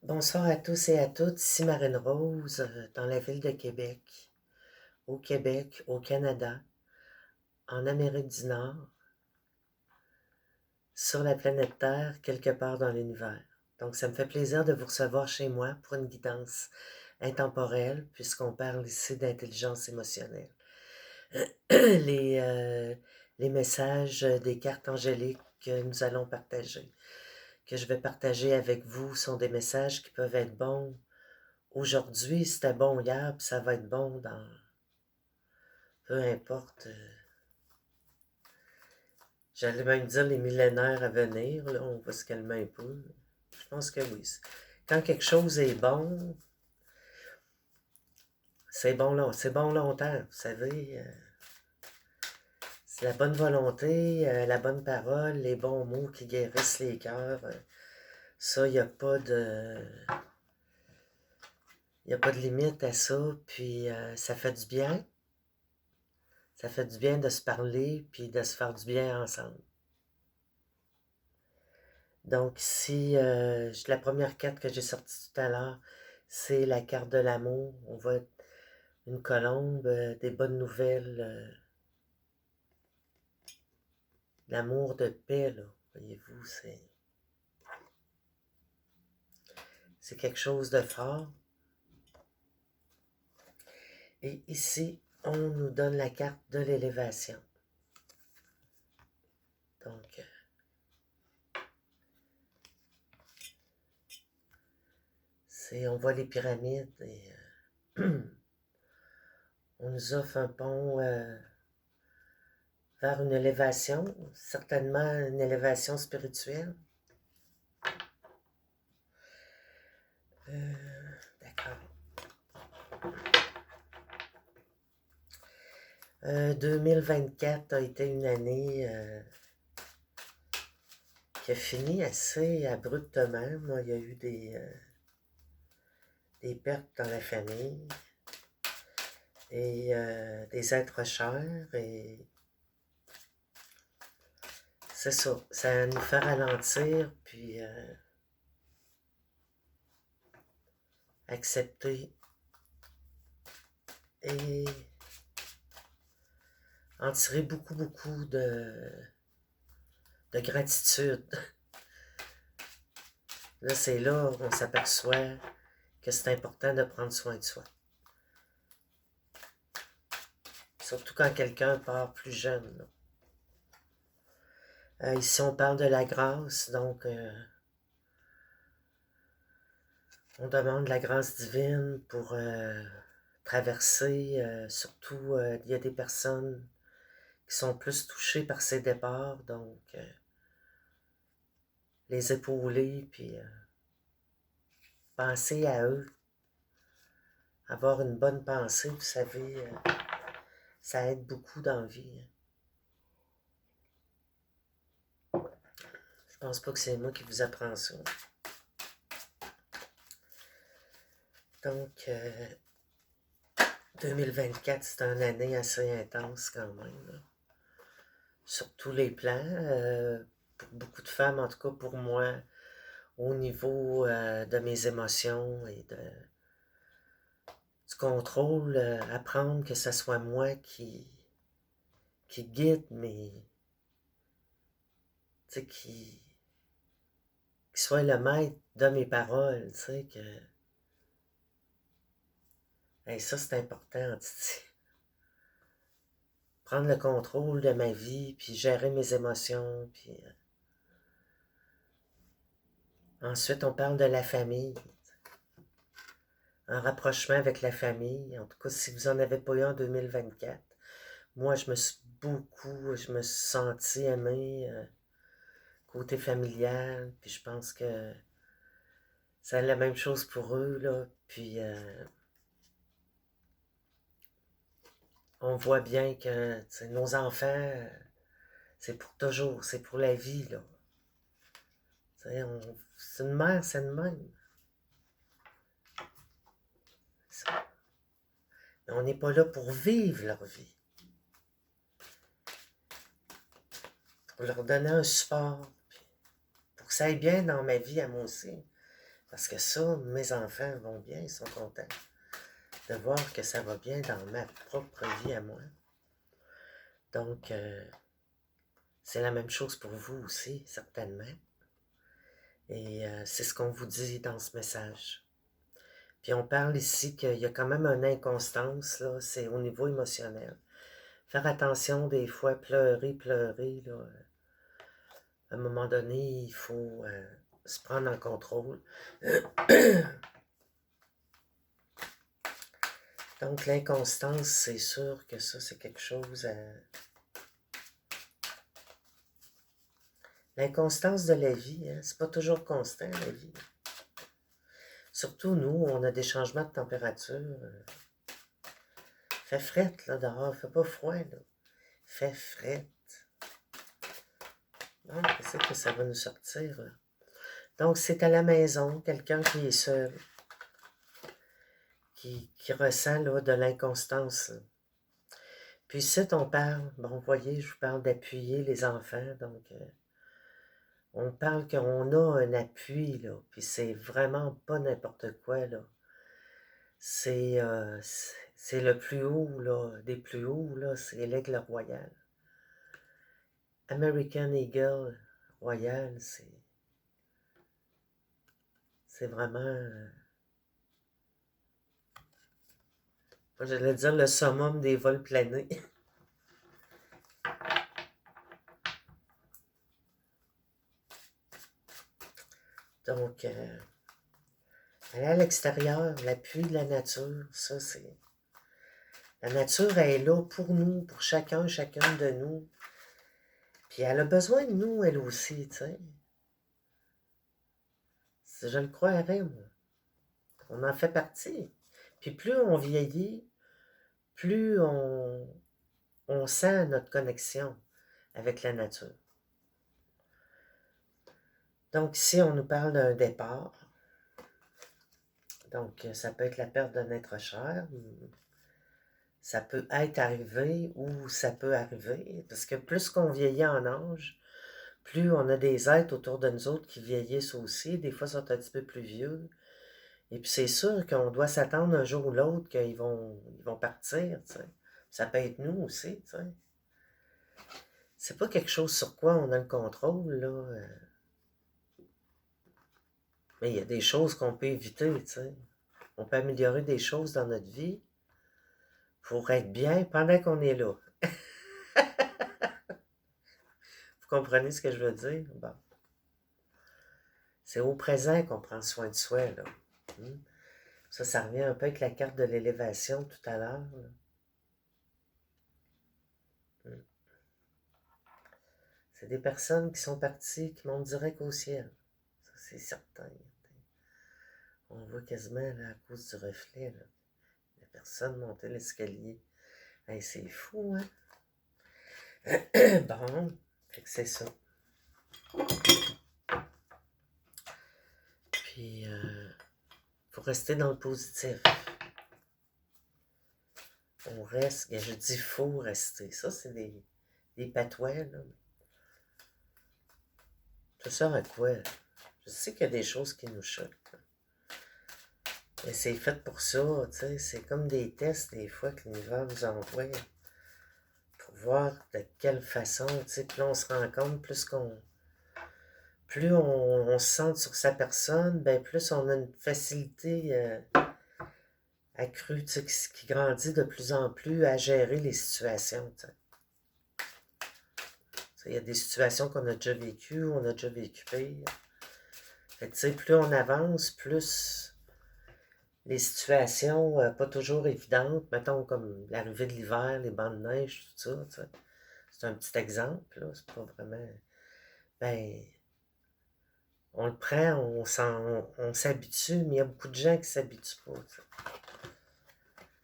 Bonsoir à tous et à toutes, ici Marine Rose, dans la ville de Québec, au Canada, en Amérique du Nord, sur la planète Terre, quelque part dans l'univers. Donc ça me fait plaisir de vous recevoir chez moi pour une guidance intemporelle, puisqu'on parle ici d'intelligence émotionnelle. Les, euh, les messages des cartes angéliques que nous allons partager, que je vais partager avec vous, sont des messages qui peuvent être bons aujourd'hui, c'était bon hier, puis ça va être bon dans peu importe. J'allais même dire les millénaires à venir, là, on va se calmer un peu. Je pense que oui. Quand quelque chose est bon, c'est bon longtemps, vous savez. C'est la bonne volonté, la bonne parole, les bons mots qui guérissent les cœurs. Ça, il n'y a pas de. Il n'y a pas de limite à ça, puis ça fait du bien. Ça fait du bien de se parler, puis de se faire du bien ensemble. Donc ici, la première carte que j'ai sortie tout à l'heure, c'est la carte de l'amour. On voit une colombe, des bonnes nouvelles, l'amour de paix, là. Voyez-vous, c'est quelque chose de fort. Et ici, on nous donne la carte de l'élévation. Donc, on voit les pyramides et on nous offre un pont vers une élévation, certainement une élévation spirituelle. D'accord. 2024 a été une année qui a fini assez abruptement. Moi, il y a eu des pertes dans la famille et des êtres chers. Et c'est ça, ça nous fait ralentir, puis accepter et en tirer beaucoup de gratitude. Là, c'est là où on s'aperçoit que c'est important de prendre soin de soi. Surtout quand quelqu'un part plus jeune. Ici, on parle de la grâce, donc on demande la grâce divine pour traverser. Surtout, il y a des personnes qui sont plus touchées par ces départs, donc les épauler, puis penser à eux, avoir une bonne pensée, vous savez, ça aide beaucoup dans la vie. Je pense pas que c'est moi qui vous apprends ça. Donc, 2024, c'est une année assez intense quand même, là. Sur tous les plans. Pour beaucoup de femmes, en tout cas pour moi, au niveau de mes émotions et du contrôle, apprendre que ce soit moi qui guide qui soit le maître de mes paroles, tu sais, que hey, ça c'est important, Titi. Prendre le contrôle de ma vie, puis gérer mes émotions, puis ensuite on parle de la famille, un rapprochement avec la famille. En tout cas, si vous en avez pas eu en 2024, moi je me suis sentie aimée côté familial, puis je pense que c'est la même chose pour eux, là, puis on voit bien que nos enfants, c'est pour toujours, c'est pour la vie, là. C'est une mère, c'est une même. Mais on n'est pas là pour vivre leur vie, pour leur donner un support, pour que ça aille bien dans ma vie à moi aussi. Parce que ça, mes enfants vont bien, ils sont contents de voir que ça va bien dans ma propre vie à moi. Donc, c'est la même chose pour vous aussi, certainement. Et c'est ce qu'on vous dit dans ce message. Puis on parle ici qu'il y a quand même une inconstance, là, c'est au niveau émotionnel. Faire attention des fois, pleurer, là. À un moment donné, il faut se prendre en contrôle. Donc l'inconstance, c'est sûr que ça, c'est quelque chose à... L'inconstance de la vie, hein, c'est pas toujours constant, la vie. Surtout nous, on a des changements de température. Fait fret, là, dehors. Fait pas froid, là. Fait fret. Donc, qu'est-ce que ça va nous sortir, là? Donc, c'est à la maison, quelqu'un qui est seul, qui ressent, là, de l'inconstance. Puis ici, on parle, bon, vous voyez, je vous parle d'appuyer les enfants, donc... on parle qu'on a un appui, là, puis c'est vraiment pas n'importe quoi, là. C'est le plus haut, là, des plus hauts, là, c'est l'aigle royal. American Eagle Royal, c'est vraiment, moi j'allais dire le summum des vols planés. Donc, aller à l'extérieur, l'appui de la nature, ça c'est... La nature, elle est là pour nous, pour chacun, chacune de nous. Puis elle a besoin de nous, elle aussi, tu sais. Je le croirais, moi. On en fait partie. Puis plus on vieillit, plus on sent notre connexion avec la nature. Donc ici, on nous parle d'un départ. Donc, ça peut être la perte d'un être cher. Ça peut être arrivé ou ça peut arriver. Parce que plus qu'on vieillit en âge, plus on a des êtres autour de nous autres qui vieillissent aussi. Des fois, ils sont un petit peu plus vieux. Et puis c'est sûr qu'on doit s'attendre un jour ou l'autre qu'ils vont partir, tu sais. Ça peut être nous aussi, tu sais. C'est pas quelque chose sur quoi on a le contrôle, là. Mais il y a des choses qu'on peut éviter, tu sais. On peut améliorer des choses dans notre vie pour être bien pendant qu'on est là. Vous comprenez ce que je veux dire? Bon. C'est au présent qu'on prend soin de soi, là. Ça revient un peu avec la carte de l'élévation tout à l'heure. C'est des personnes qui sont parties, qui montent direct au ciel. Ça, c'est certain. On voit quasiment, là, à cause du reflet, là, la personne monter l'escalier. Hey, c'est fou, hein? Bon, fait que c'est ça. Puis, faut rester dans le positif. On reste, et je dis faut rester. Ça, c'est des patois, là. Ça sert à quoi? Je sais qu'il y a des choses qui nous choquent. Mais c'est fait pour ça, tu sais. C'est comme des tests, des fois, que l'univers nous envoie pour voir de quelle façon, tu sais. Puis là, on se rend compte, plus on se centre sur sa personne, ben plus on a une facilité accrue, tu sais, qui grandit de plus en plus à gérer les situations, tu sais. Il y a des situations qu'on a déjà vécues, on a déjà vécu pire. Fait que, tu sais, plus on avance, plus les situations pas toujours évidentes, mettons comme l'arrivée de l'hiver, les bancs de neige, tout ça, tu sais. C'est un petit exemple, là, c'est pas vraiment... Ben, on le prend, on s'habitue, mais il y a beaucoup de gens qui s'habituent pas, tu sais.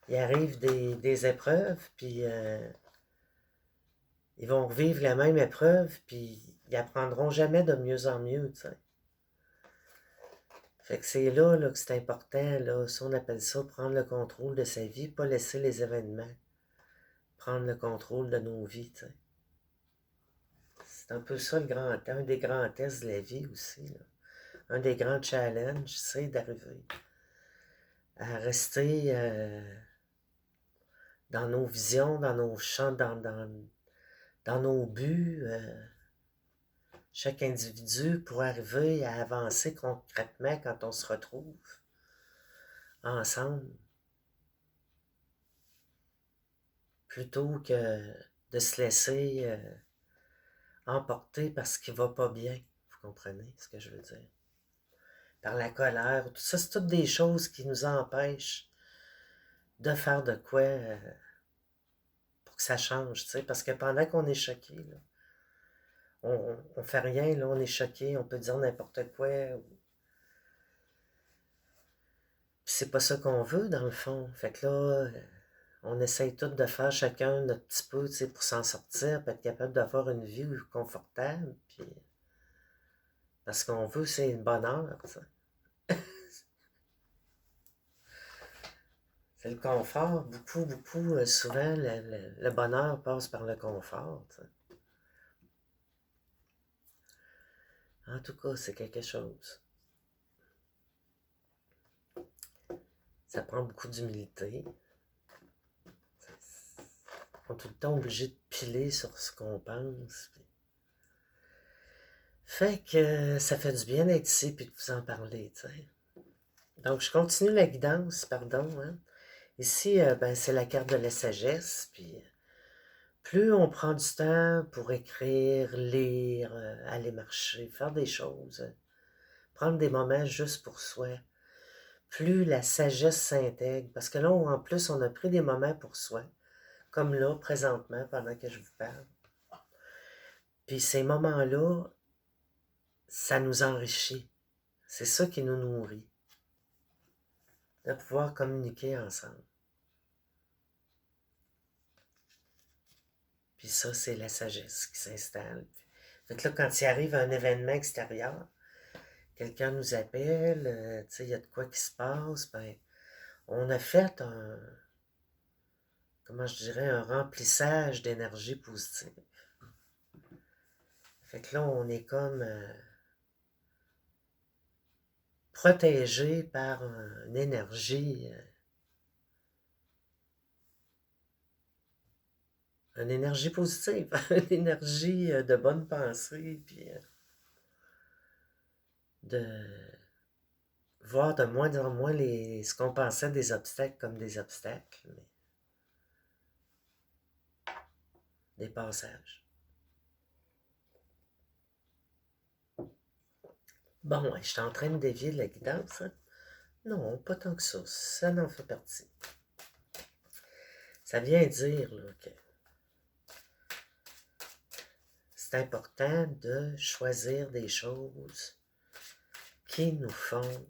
Il arrive des épreuves, puis ils vont revivre la même épreuve, puis ils apprendront jamais de mieux en mieux, tu sais. Fait que c'est là, que c'est important, là, ça on appelle ça prendre le contrôle de sa vie, pas laisser les événements prendre le contrôle de nos vies, tu sais. C'est un peu ça un des grands tests de la vie aussi, là. un des grands challenges, c'est d'arriver à rester dans nos visions, dans nos champs, dans nos buts, chaque individu pour arriver à avancer concrètement quand on se retrouve ensemble, plutôt que de se laisser emporter par ce qui va pas bien. Vous comprenez ce que je veux dire? Par la colère, tout ça, c'est toutes des choses qui nous empêchent de faire de quoi pour que ça change, tu sais, parce que pendant qu'on est choqué, là, on fait rien, là, on est choqué, on peut dire n'importe quoi. Puis c'est pas ça qu'on veut, dans le fond. Fait que là, on essaye tous de faire chacun notre petit peu, tu sais, pour s'en sortir, pour être capable d'avoir une vie confortable, puis parce qu'on veut, c'est le bonheur, ça. C'est le confort, beaucoup, beaucoup, souvent, le bonheur passe par le confort, tu sais. En tout cas, c'est quelque chose. Ça prend beaucoup d'humilité. On est tout le temps obligé de piler sur ce qu'on pense. Fait que ça fait du bien d'être ici et de vous en parler, tu sais. Donc, je continue la guidance, pardon, hein. Ici, ben, c'est la carte de la sagesse, puis plus on prend du temps pour écrire, lire, aller marcher, faire des choses, prendre des moments juste pour soi, plus la sagesse s'intègre, parce que là, en plus, on a pris des moments pour soi, comme là, présentement, pendant que je vous parle. Puis ces moments-là, ça nous enrichit. C'est ça qui nous nourrit, de pouvoir communiquer ensemble. Puis ça, c'est la sagesse qui s'installe. Fait que là, quand il arrive un événement extérieur, quelqu'un nous appelle, tu sais, il y a de quoi qui se passe, ben, on a fait comment je dirais, un remplissage d'énergie positive. Fait que là, on est comme protégé par une énergie, positive, une énergie de bonne pensée, puis de voir de moins en moins ce qu'on pensait des obstacles comme des obstacles, mais des passages. Bon, ouais, je suis en train de dévier de la guidance, hein? Non, pas tant que ça en fait partie. Ça vient dire là, que c'est important de choisir des choses qui nous font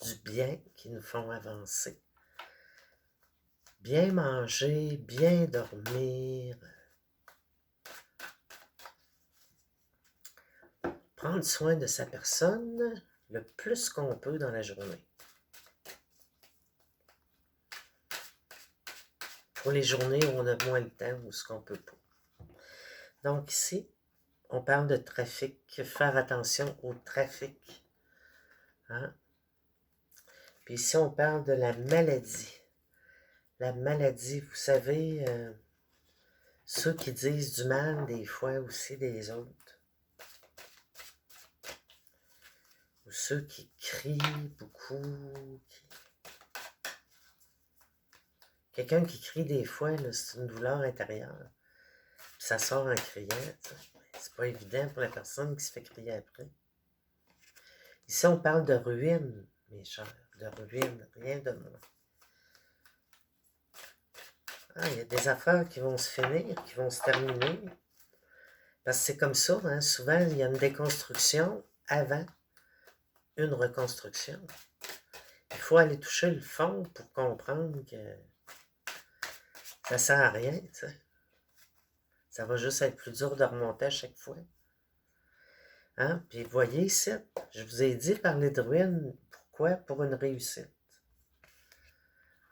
du bien, qui nous font avancer. Bien manger, bien dormir, prendre soin de sa personne le plus qu'on peut dans la journée. Pour les journées où on a moins de temps ou ce qu'on peut pas. Donc ici, on parle de trafic, faire attention au trafic. Hein? Puis ici, on parle de la maladie. La maladie, vous savez, ceux qui disent du mal des fois aussi des autres. Ou ceux qui crient beaucoup. Quelqu'un qui crie des fois, c'est une douleur intérieure. Puis ça sort en criant. C'est pas évident pour la personne qui se fait crier après. Ici, on parle de ruine, mes chers. De ruine, rien de moins. Ah, il y a des affaires qui vont se finir, qui vont se terminer. Parce que c'est comme ça, hein? Souvent, il y a une déconstruction avant une reconstruction. Il faut aller toucher le fond pour comprendre que ça sert à rien, tu sais. Ça va juste être plus dur de remonter à chaque fois. Hein? Puis voyez ici, je vous ai dit parler de ruine. Pourquoi? Pour une réussite.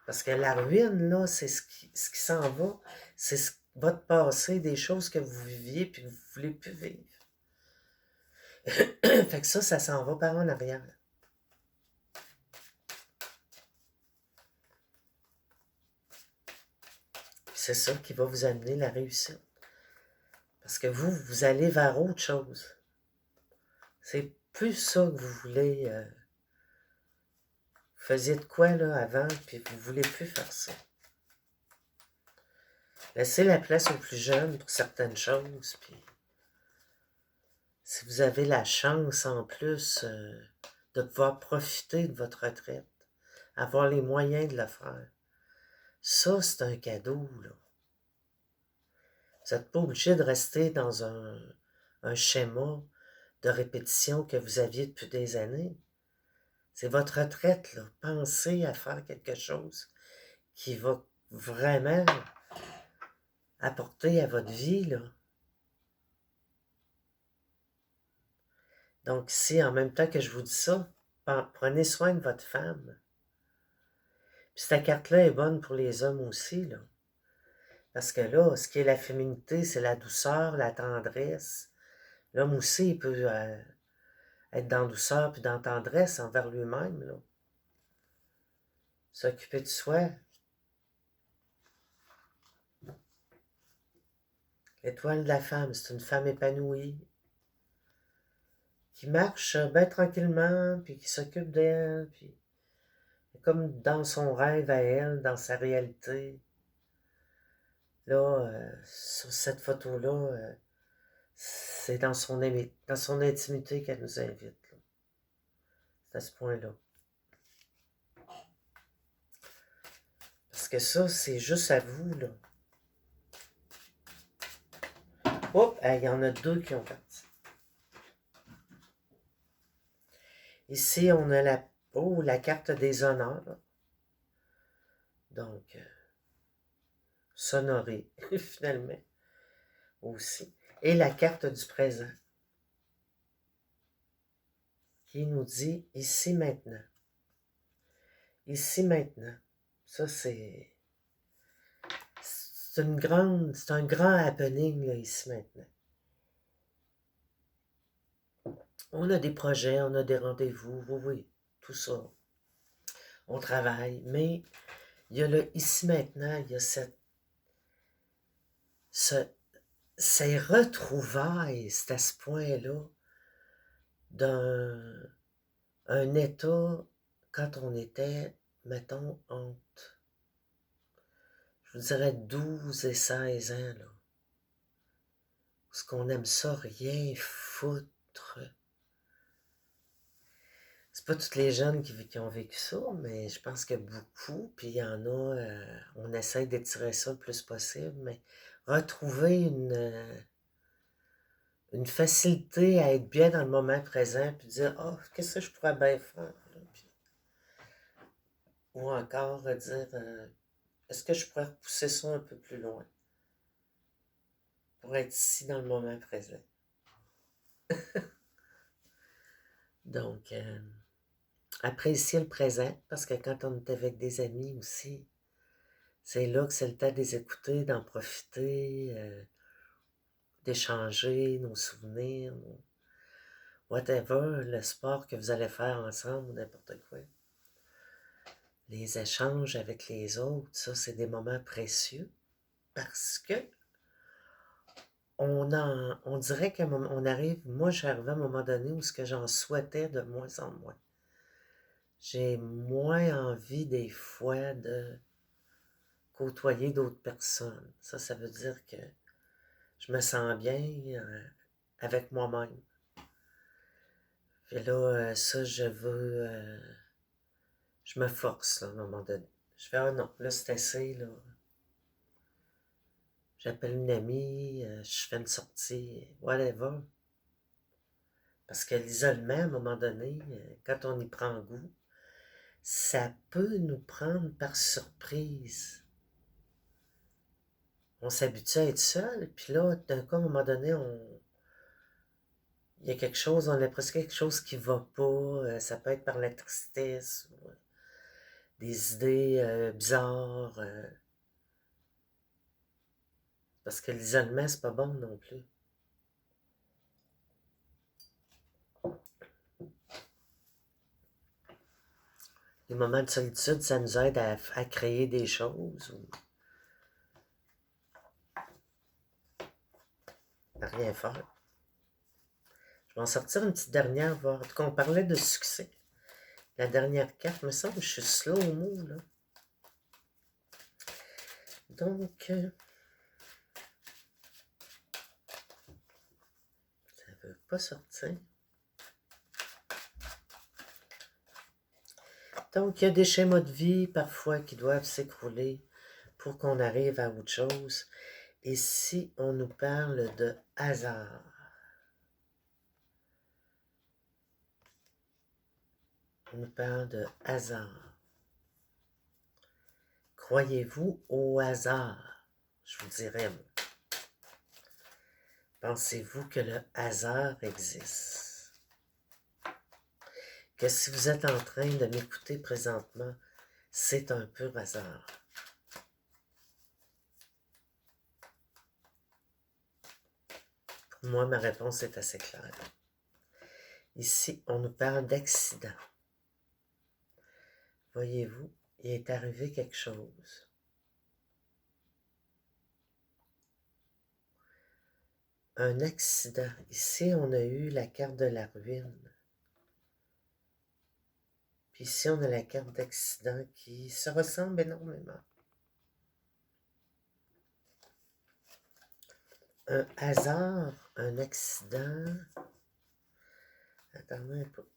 Parce que la ruine, là, c'est ce qui s'en va. C'est votre passé, des choses que vous viviez puis que vous ne voulez plus vivre. Fait que ça s'en va par en arrière. C'est ça qui va vous amener la réussite. Parce que vous allez vers autre chose. C'est plus ça que vous voulez. Vous faisiez de quoi là avant, puis vous voulez plus faire ça. Laissez la place aux plus jeunes pour certaines choses, puis si vous avez la chance en plus de pouvoir profiter de votre retraite, avoir les moyens de le faire, ça c'est un cadeau, là. Vous n'êtes pas obligé de rester dans un schéma de répétition que vous aviez depuis des années. C'est votre retraite, là. Pensez à faire quelque chose qui va vraiment apporter à votre vie, là. Donc si en même temps que je vous dis ça, prenez soin de votre femme. Puis cette carte-là est bonne pour les hommes aussi, là. Parce que là, ce qui est la féminité, c'est la douceur, la tendresse. L'homme aussi, il peut être dans douceur puis dans tendresse envers lui-même, là. S'occuper de soi. L'étoile de la femme, c'est une femme épanouie, qui marche bien tranquillement, puis qui s'occupe d'elle, puis comme dans son rêve à elle, dans sa réalité. Là, sur cette photo-là, c'est dans son intimité qu'elle nous invite, là. C'est à ce point-là. Parce que ça, c'est juste à vous, là. Hop, il y en a deux qui ont parti. Ici, on a la carte des honneurs. Donc, s'honorer, finalement, aussi. Et la carte du présent, qui nous dit ici maintenant. Ici maintenant. Ça, c'est un grand happening, là, ici maintenant. On a des projets, on a des rendez-vous, oui, tout ça. On travaille, mais il y a le ici maintenant, il y a ces retrouvailles, c'est à ce point-là, d'un état quand on était, mettons, entre, je vous dirais 12 et 16 ans, là. Parce qu'on aime ça rien foutre. C'est pas toutes les jeunes qui ont vécu ça, mais je pense que beaucoup, puis il y en a, on essaie d'étirer ça le plus possible, mais retrouver une facilité à être bien dans le moment présent, puis dire, oh, qu'est-ce que je pourrais bien faire, là? Ou encore dire, est-ce que je pourrais repousser ça un peu plus loin pour être ici dans le moment présent? Donc, apprécier le présent, parce que quand on est avec des amis aussi, c'est là que c'est le temps de les écouter, d'en profiter, d'échanger nos souvenirs, whatever, le sport que vous allez faire ensemble, n'importe quoi. Les échanges avec les autres, ça, c'est des moments précieux parce que on dirait qu'on arrive, moi, j'arrive à un moment donné où ce que j'en souhaitais de moins en moins. J'ai moins envie des fois de côtoyer d'autres personnes. Ça veut dire que je me sens bien avec moi-même. Puis là, ça, je me force, là, à un moment donné. Je fais, ah non, là, c'est assez, là. J'appelle une amie, je fais une sortie, whatever. Parce que l'isolement, à un moment donné, quand on y prend goût, ça peut nous prendre par surprise. On s'habitue à être seul, puis là, d'un coup, à un moment donné, il y a quelque chose, on a presque quelque chose qui va pas. Ça peut être par la tristesse, ou des idées bizarres. Parce que l'isolement, c'est pas bon non plus. Les moments de solitude, ça nous aide à créer des choses ou à rien faire. Je vais en sortir une petite dernière, voir. En tout cas, on parlait de succès. La dernière carte, me semble que je suis slow-mo, là. Donc, ça ne veut pas sortir. Donc, il y a des schémas de vie, parfois, qui doivent s'écrouler pour qu'on arrive à autre chose. Et si on nous parle de hasard? On nous parle de hasard. Croyez-vous au hasard? Je vous dirais, moi. Pensez-vous que le hasard existe? Que si vous êtes en train de m'écouter présentement, c'est un pur hasard? Pour moi, ma réponse est assez claire. Ici, on nous parle d'accident. Voyez-vous, il est arrivé quelque chose. Un accident. Ici, on a eu la carte de la ruine. Puis ici, on a la carte d'accident qui se ressemble énormément. Un hasard, un accident. Attendez un peu.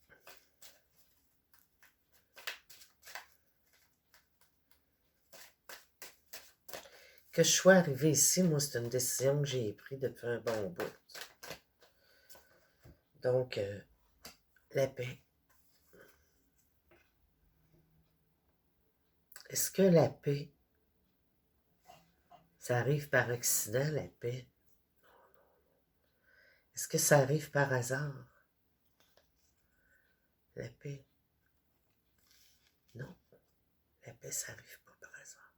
Que je sois arrivé ici, moi, c'est une décision que j'ai prise depuis un bon bout. Donc, la paix. Est-ce que la paix, ça arrive par accident, la paix? Est-ce que ça arrive par hasard? La paix? Non, la paix, ça n'arrive pas par hasard.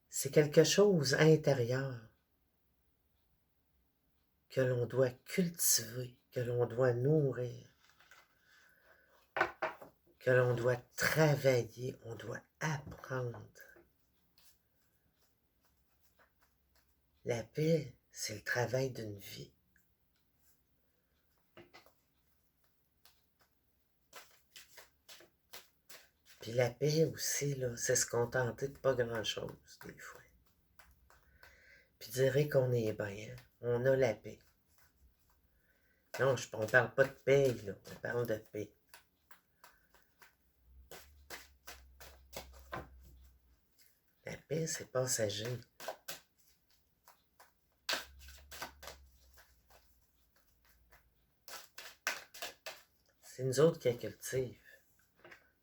C'est quelque chose intérieur que l'on doit cultiver, que l'on doit nourrir, que l'on doit travailler, on doit apprendre. La paix, c'est le travail d'une vie. Puis la paix aussi, là, c'est se contenter de pas grand-chose, des fois. Puis dire qu'on est bien, on a la paix. Non, on parle pas de paix, là, on parle de paix. La paix, c'est passager. C'est nous autres qui la cultivent.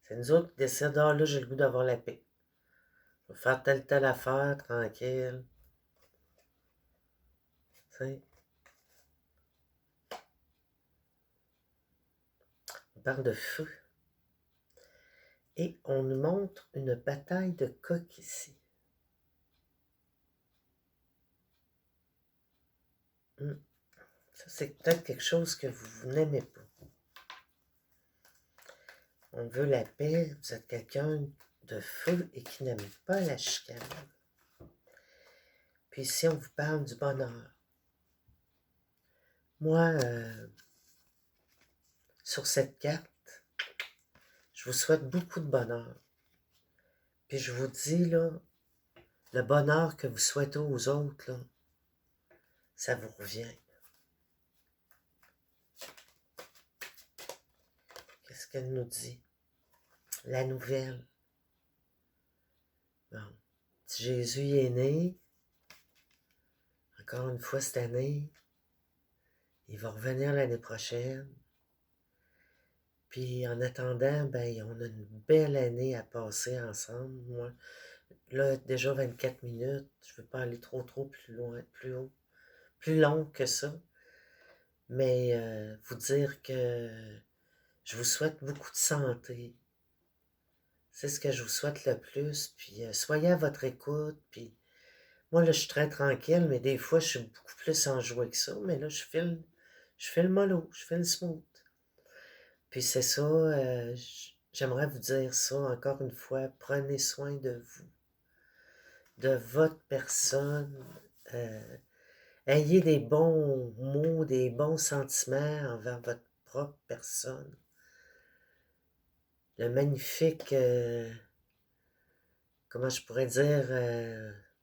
C'est nous autres qui décident, ah là, j'ai le goût d'avoir la paix. Je vais faire telle affaire, tranquille. Tu sais. On parle de feu. Et on nous montre une bataille de coq ici. Ça, c'est peut-être quelque chose que vous n'aimez pas. On veut la paix, vous êtes quelqu'un de feu et qui n'aime pas la chicane. Puis ici, on vous parle du bonheur. Moi, sur cette carte, je vous souhaite beaucoup de bonheur. Puis je vous dis, là, le bonheur que vous souhaitez aux autres, là, ça vous revient. Qu'est-ce qu'elle nous dit? La nouvelle. Bon. Si Jésus est né, encore une fois cette année, il va revenir l'année prochaine. Puis en attendant, ben, on a une belle année à passer ensemble. Moi, là, déjà 24 minutes, je ne veux pas aller trop plus loin, plus haut, plus long que ça. Mais vous dire que je vous souhaite beaucoup de santé. C'est ce que je vous souhaite le plus. Puis soyez à votre écoute. Puis moi, là, je suis très tranquille, mais des fois, je suis beaucoup plus enjoué que ça. Mais là, je file mollo, je file smooth. Puis c'est ça, j'aimerais vous dire ça encore une fois, prenez soin de vous, de votre personne. euh, Ayez des bons mots, des bons sentiments envers votre propre personne. Le magnifique, comment je pourrais dire,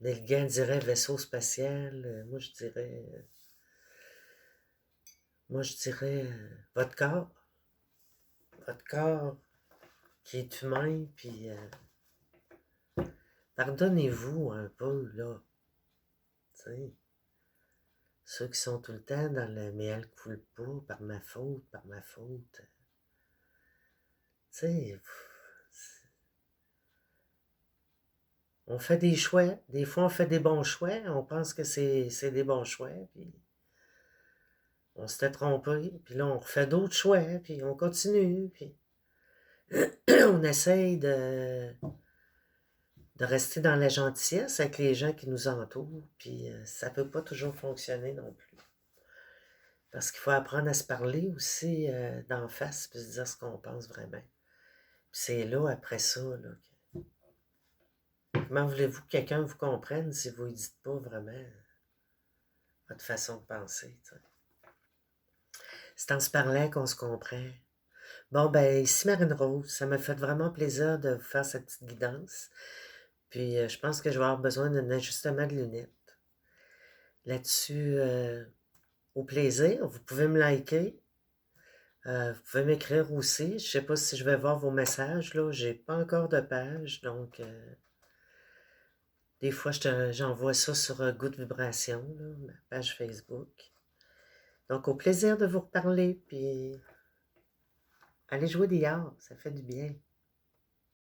Neil Gaiman dirait vaisseau spatial, moi je dirais votre corps qui est humain, puis pardonnez-vous un peu, là, tu sais. Ceux qui sont tout le temps dans le mais elle coule pas, par ma faute. Tu sais, on fait des choix. Des fois, on fait des bons choix. On pense que c'est des bons choix. Puis on s'était trompé. Puis là, on refait d'autres choix. Puis on continue. Puis on essaye de rester dans la gentillesse avec les gens qui nous entourent. Puis ça peut pas toujours fonctionner non plus. Parce qu'il faut apprendre à se parler aussi d'en face. Puis se dire ce qu'on pense vraiment. Puis c'est là, après ça, là, comment voulez-vous que quelqu'un vous comprenne si vous ne dites pas vraiment votre façon de penser, t'sais? C'est en se parlant qu'on se comprend. Bon, ben, ici Marine Rose, ça m'a fait vraiment plaisir de vous faire cette petite guidance. Puis, je pense que je vais avoir besoin d'un ajustement de lunettes. Là-dessus, au plaisir, vous pouvez me liker. Vous pouvez m'écrire aussi. Je sais pas si je vais voir vos messages, là. J'ai pas encore de page, donc des fois, j'envoie ça sur Good Vibration, là, ma page Facebook. Donc, au plaisir de vous reparler, puis allez jouer dehors, ça fait du bien.